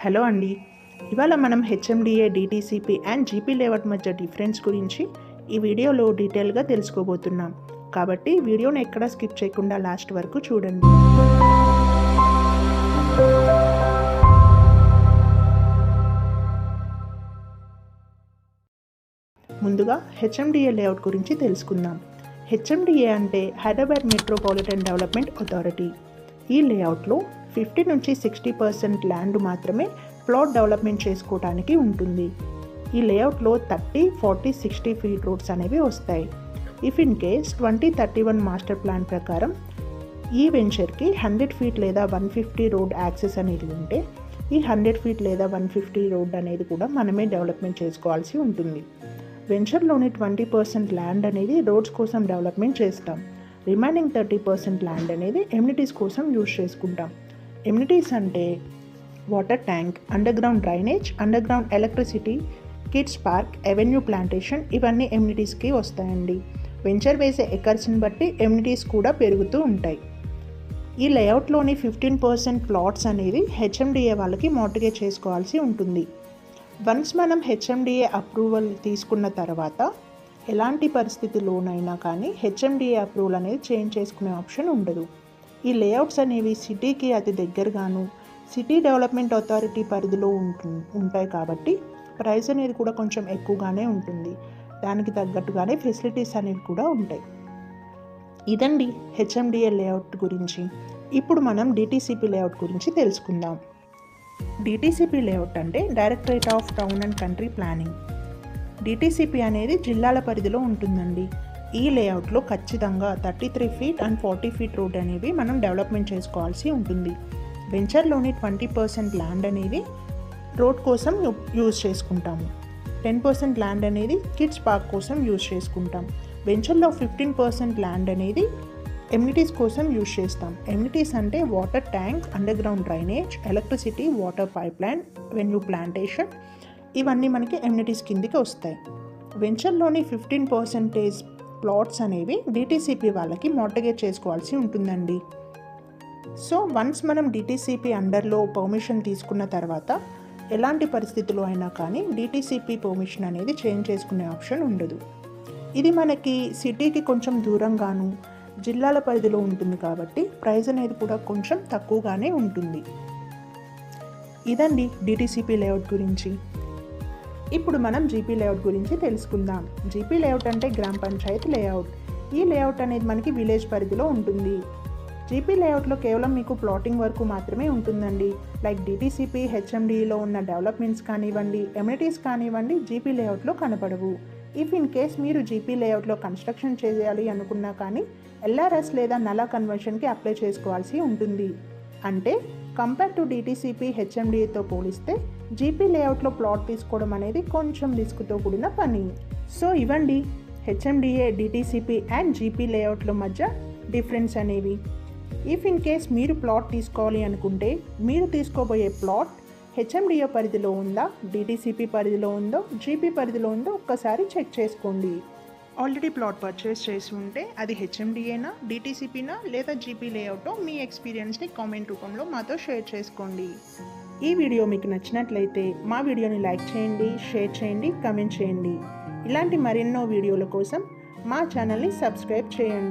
Hello అండి, ఇవాళ మనం HMDA, DTCP and GP layout మధ్య డిఫరెన్స్ గురించి ఈ వీడియోలో డీటెయిల్గా తెలుసుకోబోతున్నాం. కాబట్టి వీడియోని ఎక్కడా స్కిప్ చేయకుండా లాస్ట్ వరకు చూడండి. ముందుగా హెచ్ఎండిఏ లేఅవుట్ గురించి తెలుసుకుందాం. హెచ్ఎండిఏ అంటే హైదరాబాద్ మెట్రోపాలిటన్ డెవలప్మెంట్ అథారిటీ. ఈ లేఅవుట్లో 50 నుంచి 60% ల్యాండ్ మాత్రమే ప్లాట్ డెవలప్మెంట్ చేసుకోవడానికి ఉంటుంది. ఈ లేఅవుట్లో 30, 40, 60 ఫీట్ రోడ్స్ అనేవి వస్తాయి. If in case 2031 master plan ప్రకారం ఈ వెంచర్కి 100 ఫీట్ లేదా 150 రోడ్ యాక్సెస్ అనేది ఉంటే ఈ 100 ఫీట్ లేదా 150 రోడ్ అనేది కూడా మనమే డెవలప్మెంట్ చేసుకోవాల్సి ఉంటుంది. వెంచర్లోని 20% ల్యాండ్ అనేది రోడ్స్ కోసం డెవలప్మెంట్ చేస్తాం. రిమైనింగ్ 30% ల్యాండ్ అనేది ఎమ్యూనిటీస్ కోసం యూజ్ చేసుకుంటాం. ఎమ్యూనిటీస్ అంటే water tank, under ground drainage, under ground electricity, kids park, avenue plantation ఇవన్నీ ఎమ్యూనిటీస్కి వస్తాయండి. వెంచర్ వేసే ఎకర్స్ని బట్టి ఎమ్యూనిటీస్ కూడా పెరుగుతూ ఉంటాయి. ఈ లేఅవుట్లోని 15% ప్లాట్స్ అనేది హెచ్ఎండిఏ వాళ్ళకి మార్టిగేజ్ చేసుకోవాల్సి ఉంటుంది. వన్స్ మనం హెచ్ఎండిఏ అప్రూవల్ తీసుకున్న తర్వాత ఎలాంటి పరిస్థితిలోనైనా కానీ హెచ్ఎండిఏ అప్రూవల్ అనేది చేంజ్ చేసుకునే ఆప్షన్ ఉండదు. ఈ లేఅవుట్స్ అనేవి సిటీకి అతి దగ్గరగాను సిటీ డెవలప్మెంట్ అథారిటీ పరిధిలో ఉంటాయి కాబట్టి ప్రైస్ అనేది కూడా కొంచెం ఎక్కువగానే ఉంటుంది. దానికి తగ్గట్టుగానే ఫెసిలిటీస్ అనేవి కూడా ఉంటాయి. ఇదండి హెచ్ఎండిఏ లేఅవుట్ గురించి. ఇప్పుడు మనం డిటిసిపి లేఅవుట్ గురించి తెలుసుకుందాం. డిటిసిపి లేఅవుట్ అంటే directorate of town and country planning. DTCP అనేది జిల్లాల పరిధిలో ఉంటుందండి. ఈ లేఅవుట్లో ఖచ్చితంగా 33 ఫీట్ అండ్ 40 ఫీట్ రోడ్ అనేవి మనం డెవలప్మెంట్ చేసుకోవాల్సి ఉంటుంది. వెంచర్లోని 20% ల్యాండ్ అనేది రోడ్ కోసం యూజ్ చేసుకుంటాము. 10% ల్యాండ్ అనేది కిడ్స్ పార్క్ కోసం యూజ్ చేసుకుంటాం. వెంచర్లో 15% ల్యాండ్ అనేది ఎమ్యూనిటీస్ కోసం యూజ్ చేస్తాం. ఎమ్యూనిటీస్ అంటే water tank, under ground drainage, electricity, water pipe line, venue plantation ఇవన్నీ మనకి ఎమ్యూనిటీస్ కిందికి వస్తాయి. వెంచర్లోని 15% ప్లాట్స్ అనేవి డిటిసిపి వాళ్ళకి మార్టిగేజ్ చేసుకోవాల్సి ఉంటుందండి. సో వన్స్ మనం డిటిసిపి అండర్లో పర్మిషన్ తీసుకున్న తర్వాత ఎలాంటి పరిస్థితుల్లో అయినా కానీ డిటిసిపి పర్మిషన్ అనేది చేంజ్ చేసుకునే ఆప్షన్ ఉండదు. ఇది మనకి సిటీకి కొంచెం దూరంగాను జిల్లాల పరిధిలో ఉంటుంది కాబట్టి ప్రైస్ అనేది కూడా కొంచెం తక్కువగానే ఉంటుంది. ఇదండి డిటిసిపి లేఅవుట్ గురించి. ఇప్పుడు మనం జీపీ లేఅవుట్ గురించి తెలుసుకుందాం. జీపీ లేఅవుట్ అంటే గ్రామ పంచాయతీ లేఅవుట్. ఈ లేఅవుట్ అనేది మనకి విలేజ్ పరిధిలో ఉంటుంది. జీపీ లేఅవుట్లో కేవలం మీకు ప్లాటింగ్ వరకు మాత్రమే ఉంటుందండి. లైక్ డిటిసిపి, హెచ్ఎండిలో ఉన్న డెవలప్మెంట్స్ కానివ్వండి, ఎమ్యూనిటీస్ కానివ్వండి జీపీ లేఅవుట్లో కనపడవు. ఇఫ్ ఇన్ కేస్ మీరు జీపీ లేఅవుట్లో కన్స్ట్రక్షన్ చేయాలి అనుకున్నా కానీ ఎల్ఆర్ఎస్ లేదా నలా కన్వర్షన్కి అప్లై చేసుకోవాల్సి ఉంటుంది. అంటే కంపేర్ టు డిటిసిపి, హెచ్ఎండితో పోలిస్తే జీపీ లేఅవుట్లో ప్లాట్ తీసుకోవడం అనేది కొంచెం రిస్క్తో కూడిన పని. సో ఇవ్వండి హెచ్ఎండిఏ, డిటిసిపి అండ్ జీపీ లేఅవుట్ల మధ్య డిఫరెన్స్ అనేవి. ఇఫ్ ఇన్ కేస్ మీరు ప్లాట్ తీసుకోవాలి అనుకుంటే మీరు తీసుకోబోయే ప్లాట్ హెచ్ఎండిఏ పరిధిలో ఉందా, డిటిసిపి పరిధిలో ఉందో, జీపీ పరిధిలో ఉందో ఒక్కసారి చెక్ చేసుకోండి. ఆల్రెడీ ప్లాట్ పర్చేస్ చేసి ఉంటే అది హెచ్ఎండిఏనా, డిటిసిపినా లేదా జీపీ లేఅవుటో మీ ఎక్స్పీరియన్స్ని కామెంట్ రూపంలో మాతో షేర్ చేసుకోండి. ఈ వీడియో మీకు నచ్చినట్లయితే మా వీడియోని లైక్ చేయండి, షేర్ చేయండి, కమెంట్ చేయండి. ఇలాంటి మరెన్నో వీడియోల కోసం మా ఛానల్ని సబ్స్క్రైబ్ చేయండి.